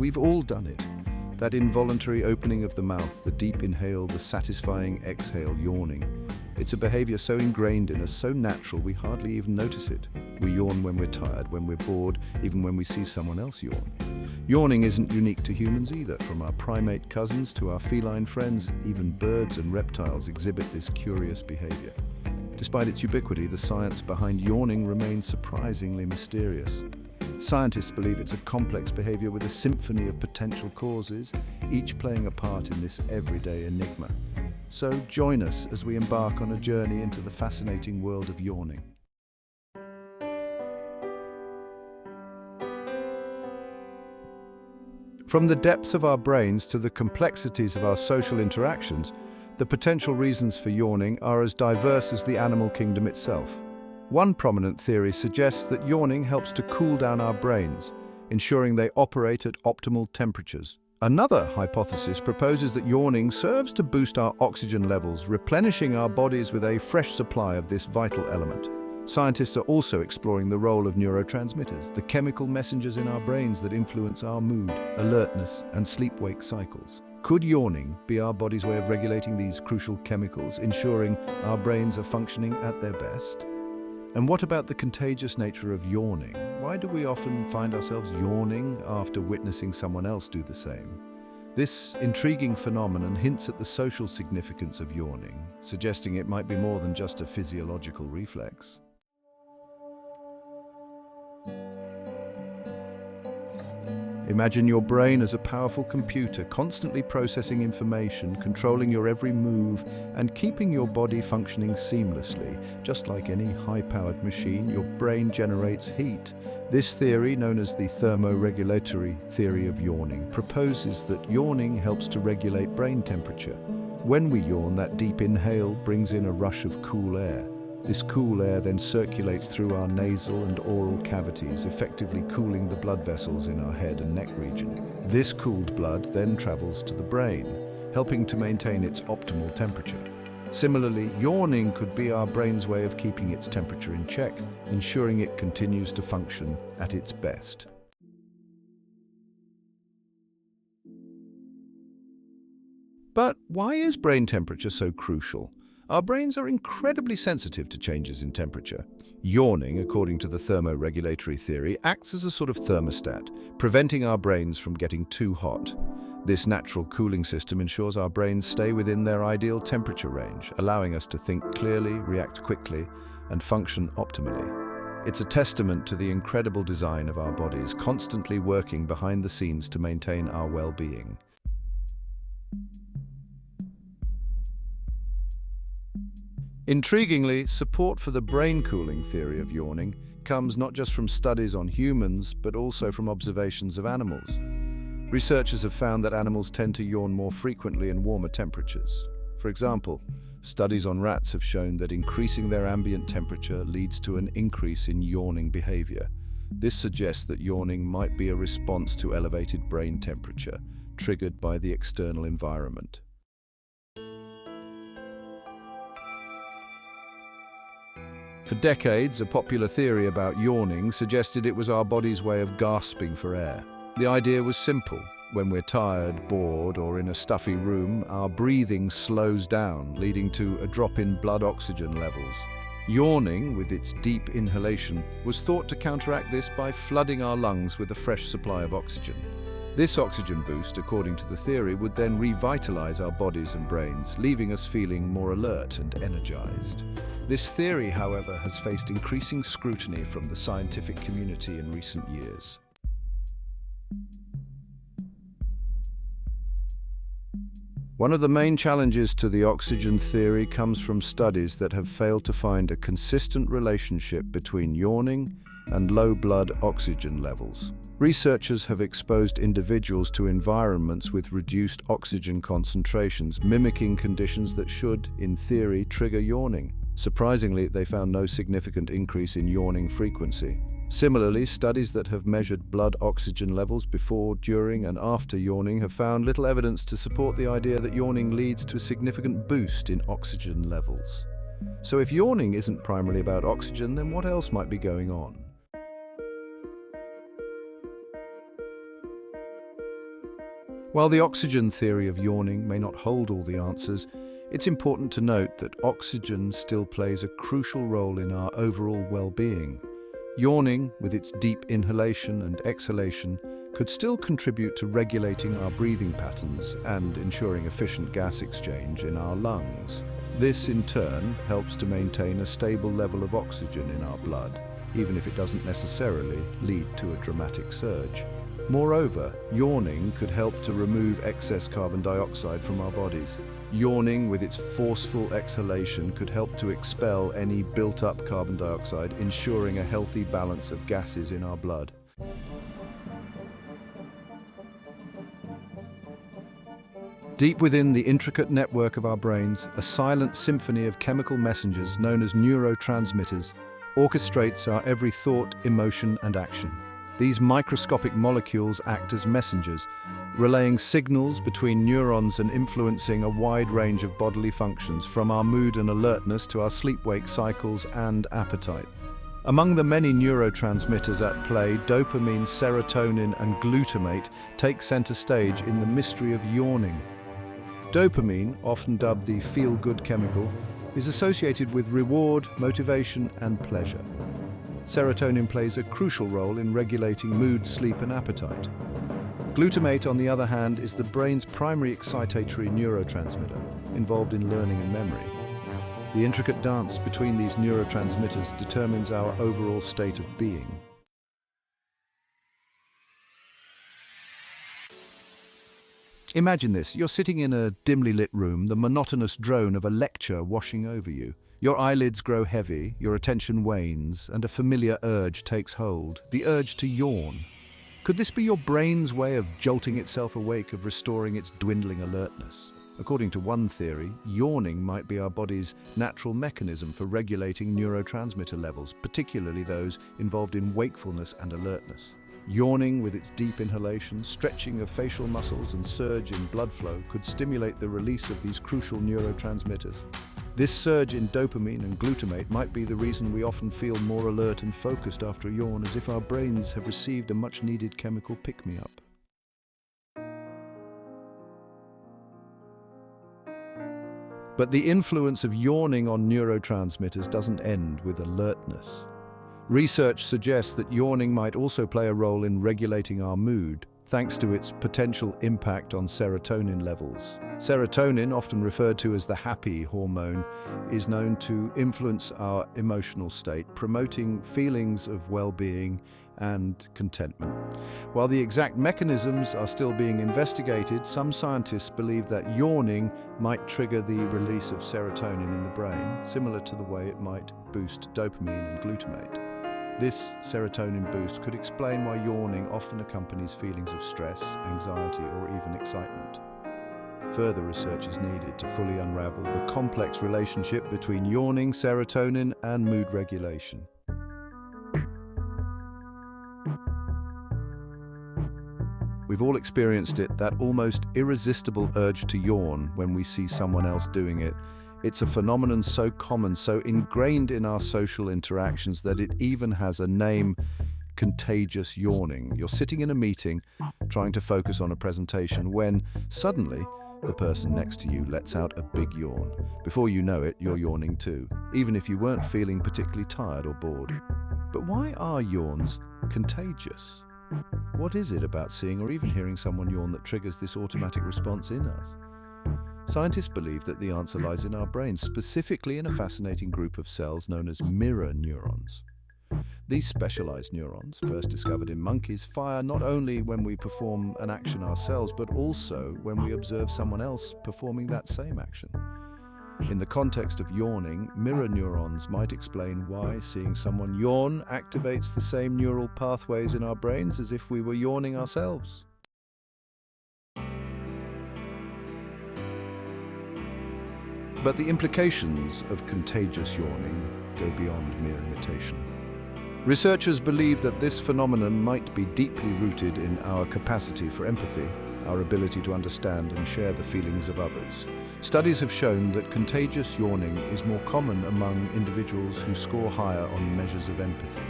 We've all done it. That involuntary opening of the mouth, the deep inhale, the satisfying exhale, yawning. It's a behavior so ingrained in us, so natural, we hardly even notice it. We yawn when we're tired, when we're bored, even when we see someone else yawn. Yawning isn't unique to humans either. From our primate cousins to our feline friends, even birds and reptiles exhibit this curious behavior. Despite its ubiquity, the science behind yawning remains surprisingly mysterious. Scientists believe it's a complex behavior with a symphony of potential causes, each playing a part in this everyday enigma. So join us as we embark on a journey into the fascinating world of yawning. From the depths of our brains to the complexities of our social interactions, the potential reasons for yawning are as diverse as the animal kingdom itself. One prominent theory suggests that yawning helps to cool down our brains, ensuring they operate at optimal temperatures. Another hypothesis proposes that yawning serves to boost our oxygen levels, replenishing our bodies with a fresh supply of this vital element. Scientists are also exploring the role of neurotransmitters, the chemical messengers in our brains that influence our mood, alertness, and sleep-wake cycles. Could yawning be our body's way of regulating these crucial chemicals, ensuring our brains are functioning at their best? And what about the contagious nature of yawning? Why do we often find ourselves yawning after witnessing someone else do the same? This intriguing phenomenon hints at the social significance of yawning, suggesting it might be more than just a physiological reflex. Imagine your brain as a powerful computer, constantly processing information, controlling your every move, and keeping your body functioning seamlessly. Just like any high-powered machine, your brain generates heat. This theory, known as the thermoregulatory theory of yawning, proposes that yawning helps to regulate brain temperature. When we yawn, that deep inhale brings in a rush of cool air. This cool air then circulates through our nasal and oral cavities, effectively cooling the blood vessels in our head and neck region. This cooled blood then travels to the brain, helping to maintain its optimal temperature. Similarly, yawning could be our brain's way of keeping its temperature in check, ensuring it continues to function at its best. But why is brain temperature so crucial? Our brains are incredibly sensitive to changes in temperature. Yawning, according to the thermoregulatory theory, acts as a sort of thermostat, preventing our brains from getting too hot. This natural cooling system ensures our brains stay within their ideal temperature range, allowing us to think clearly, react quickly, and function optimally. It's a testament to the incredible design of our bodies, constantly working behind the scenes to maintain our well-being. Intriguingly, support for the brain cooling theory of yawning comes not just from studies on humans, but also from observations of animals. Researchers have found that animals tend to yawn more frequently in warmer temperatures. For example, studies on rats have shown that increasing their ambient temperature leads to an increase in yawning behavior. This suggests that yawning might be a response to elevated brain temperature, triggered by the external environment. For decades, a popular theory about yawning suggested it was our body's way of gasping for air. The idea was simple. When we're tired, bored, or in a stuffy room, our breathing slows down, leading to a drop in blood oxygen levels. Yawning, with its deep inhalation, was thought to counteract this by flooding our lungs with a fresh supply of oxygen. This oxygen boost, according to the theory, would then revitalize our bodies and brains, leaving us feeling more alert and energized. This theory, however, has faced increasing scrutiny from the scientific community in recent years. One of the main challenges to the oxygen theory comes from studies that have failed to find a consistent relationship between yawning and low blood oxygen levels. Researchers have exposed individuals to environments with reduced oxygen concentrations, mimicking conditions that should, in theory, trigger yawning. Surprisingly, they found no significant increase in yawning frequency. Similarly, studies that have measured blood oxygen levels before, during, and after yawning have found little evidence to support the idea that yawning leads to a significant boost in oxygen levels. So if yawning isn't primarily about oxygen, then what else might be going on? While the oxygen theory of yawning may not hold all the answers, it's important to note that oxygen still plays a crucial role in our overall well-being. Yawning, with its deep inhalation and exhalation, could still contribute to regulating our breathing patterns and ensuring efficient gas exchange in our lungs. This, in turn, helps to maintain a stable level of oxygen in our blood, even if it doesn't necessarily lead to a dramatic surge. Moreover, yawning could help to remove excess carbon dioxide from our bodies. Yawning, with its forceful exhalation, could help to expel any built-up carbon dioxide, ensuring a healthy balance of gases in our blood. Deep within the intricate network of our brains, a silent symphony of chemical messengers known as neurotransmitters orchestrates our every thought, emotion, and action. These microscopic molecules act as messengers, relaying signals between neurons and influencing a wide range of bodily functions, from our mood and alertness to our sleep-wake cycles and appetite. Among the many neurotransmitters at play, dopamine, serotonin, and glutamate take center stage in the mystery of yawning. Dopamine, often dubbed the feel-good chemical, is associated with reward, motivation, and pleasure. Serotonin plays a crucial role in regulating mood, sleep, and appetite. Glutamate, on the other hand, is the brain's primary excitatory neurotransmitter, involved in learning and memory. The intricate dance between these neurotransmitters determines our overall state of being. Imagine this: you're sitting in a dimly lit room, the monotonous drone of a lecture washing over you. Your eyelids grow heavy, your attention wanes, and a familiar urge takes hold, the urge to yawn. Could this be your brain's way of jolting itself awake, of restoring its dwindling alertness? According to one theory, yawning might be our body's natural mechanism for regulating neurotransmitter levels, particularly those involved in wakefulness and alertness. Yawning, with its deep inhalation, stretching of facial muscles, and surge in blood flow, could stimulate the release of these crucial neurotransmitters. This surge in dopamine and glutamate might be the reason we often feel more alert and focused after a yawn, as if our brains have received a much-needed chemical pick-me-up. But the influence of yawning on neurotransmitters doesn't end with alertness. Research suggests that yawning might also play a role in regulating our mood, thanks to its potential impact on serotonin levels. Serotonin, often referred to as the happy hormone, is known to influence our emotional state, promoting feelings of well-being and contentment. While the exact mechanisms are still being investigated, some scientists believe that yawning might trigger the release of serotonin in the brain, similar to the way it might boost dopamine and glutamate. This serotonin boost could explain why yawning often accompanies feelings of stress, anxiety, or even excitement. Further research is needed to fully unravel the complex relationship between yawning, serotonin, and mood regulation. We've all experienced it, that almost irresistible urge to yawn when we see someone else doing it. It's a phenomenon so common, so ingrained in our social interactions that it even has a name: contagious yawning. You're sitting in a meeting, trying to focus on a presentation, when suddenly the person next to you lets out a big yawn. Before you know it, you're yawning too, even if you weren't feeling particularly tired or bored. But why are yawns contagious? What is it about seeing or even hearing someone yawn that triggers this automatic response in us? Scientists believe that the answer lies in our brains, specifically in a fascinating group of cells known as mirror neurons. These specialized neurons, first discovered in monkeys, fire not only when we perform an action ourselves, but also when we observe someone else performing that same action. In the context of yawning, mirror neurons might explain why seeing someone yawn activates the same neural pathways in our brains as if we were yawning ourselves. But the implications of contagious yawning go beyond mere imitation. Researchers believe that this phenomenon might be deeply rooted in our capacity for empathy, our ability to understand and share the feelings of others. Studies have shown that contagious yawning is more common among individuals who score higher on measures of empathy.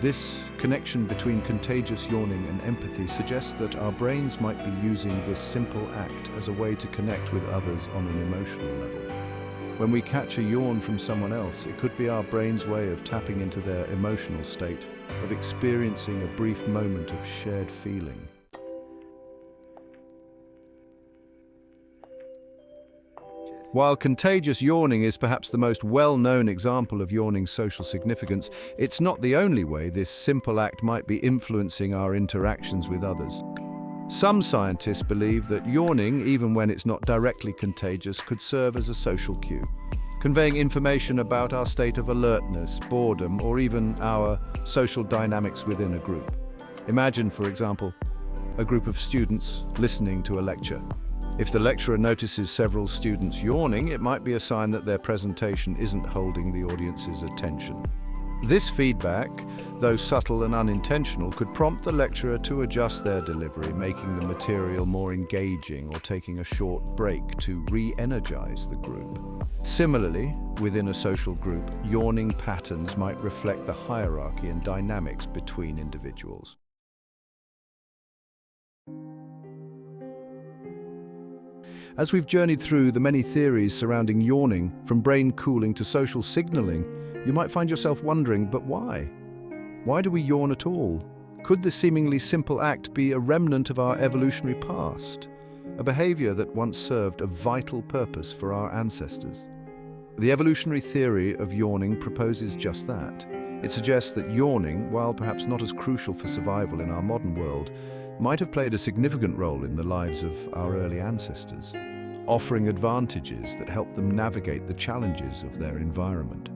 This connection between contagious yawning and empathy suggests that our brains might be using this simple act as a way to connect with others on an emotional level. When we catch a yawn from someone else, it could be our brain's way of tapping into their emotional state, of experiencing a brief moment of shared feeling. While contagious yawning is perhaps the most well-known example of yawning's social significance, it's not the only way this simple act might be influencing our interactions with others. Some scientists believe that yawning, even when it's not directly contagious, could serve as a social cue, conveying information about our state of alertness, boredom, or even our social dynamics within a group. Imagine, for example, a group of students listening to a lecture. If the lecturer notices several students yawning, it might be a sign that their presentation isn't holding the audience's attention. This feedback, though subtle and unintentional, could prompt the lecturer to adjust their delivery, making the material more engaging or taking a short break to re-energize the group. Similarly, within a social group, yawning patterns might reflect the hierarchy and dynamics between individuals. As we've journeyed through the many theories surrounding yawning, from brain cooling to social signaling, you might find yourself wondering, but why? Why do we yawn at all? Could this seemingly simple act be a remnant of our evolutionary past? A behavior that once served a vital purpose for our ancestors? The evolutionary theory of yawning proposes just that. It suggests that yawning, while perhaps not as crucial for survival in our modern world, might have played a significant role in the lives of our early ancestors, offering advantages that helped them navigate the challenges of their environment.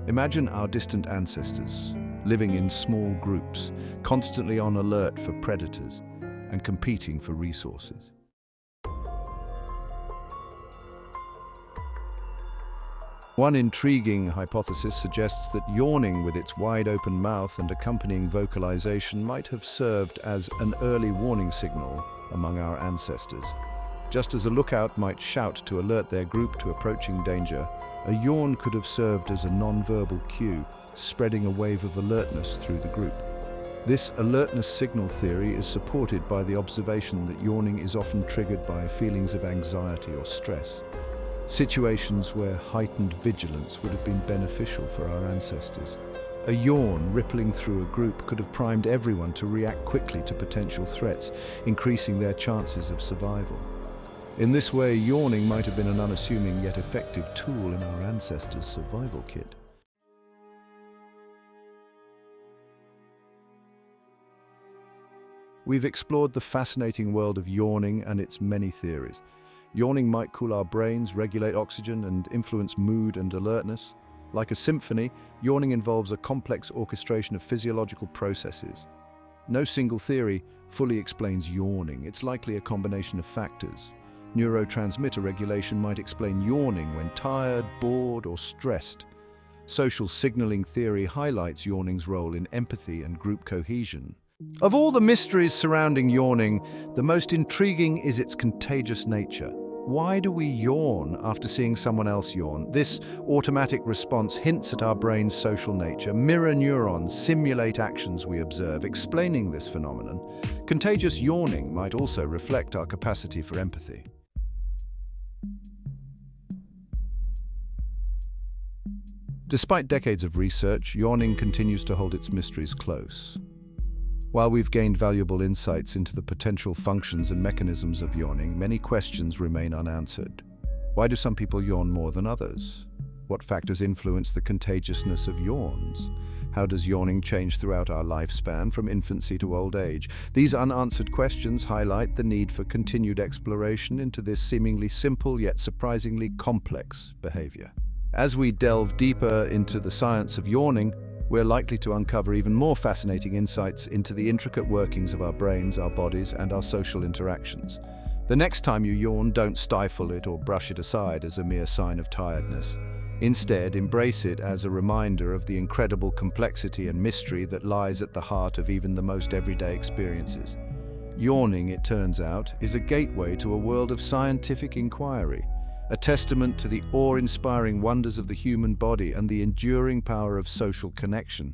Imagine our distant ancestors, living in small groups, constantly on alert for predators and competing for resources. One intriguing hypothesis suggests that yawning with its wide-open mouth and accompanying vocalization might have served as an early warning signal among our ancestors. Just as a lookout might shout to alert their group to approaching danger, a yawn could have served as a non-verbal cue, spreading a wave of alertness through the group. This alertness signal theory is supported by the observation that yawning is often triggered by feelings of anxiety or stress, situations where heightened vigilance would have been beneficial for our ancestors. A yawn rippling through a group could have primed everyone to react quickly to potential threats, increasing their chances of survival. In this way, yawning might have been an unassuming yet effective tool in our ancestors' survival kit. We've explored the fascinating world of yawning and its many theories. Yawning might cool our brains, regulate oxygen, and influence mood and alertness. Like a symphony, yawning involves a complex orchestration of physiological processes. No single theory fully explains yawning. It's likely a combination of factors. Neurotransmitter regulation might explain yawning when tired, bored, or stressed. Social signaling theory highlights yawning's role in empathy and group cohesion. Of all the mysteries surrounding yawning, the most intriguing is its contagious nature. Why do we yawn after seeing someone else yawn? This automatic response hints at our brain's social nature. Mirror neurons simulate actions we observe, explaining this phenomenon. Contagious yawning might also reflect our capacity for empathy. Despite decades of research, yawning continues to hold its mysteries close. While we've gained valuable insights into the potential functions and mechanisms of yawning, many questions remain unanswered. Why do some people yawn more than others? What factors influence the contagiousness of yawns? How does yawning change throughout our lifespan, from infancy to old age? These unanswered questions highlight the need for continued exploration into this seemingly simple yet surprisingly complex behavior. As we delve deeper into the science of yawning, we're likely to uncover even more fascinating insights into the intricate workings of our brains, our bodies, and our social interactions. The next time you yawn, don't stifle it or brush it aside as a mere sign of tiredness. Instead, embrace it as a reminder of the incredible complexity and mystery that lies at the heart of even the most everyday experiences. Yawning, it turns out, is a gateway to a world of scientific inquiry, a testament to the awe-inspiring wonders of the human body and the enduring power of social connection.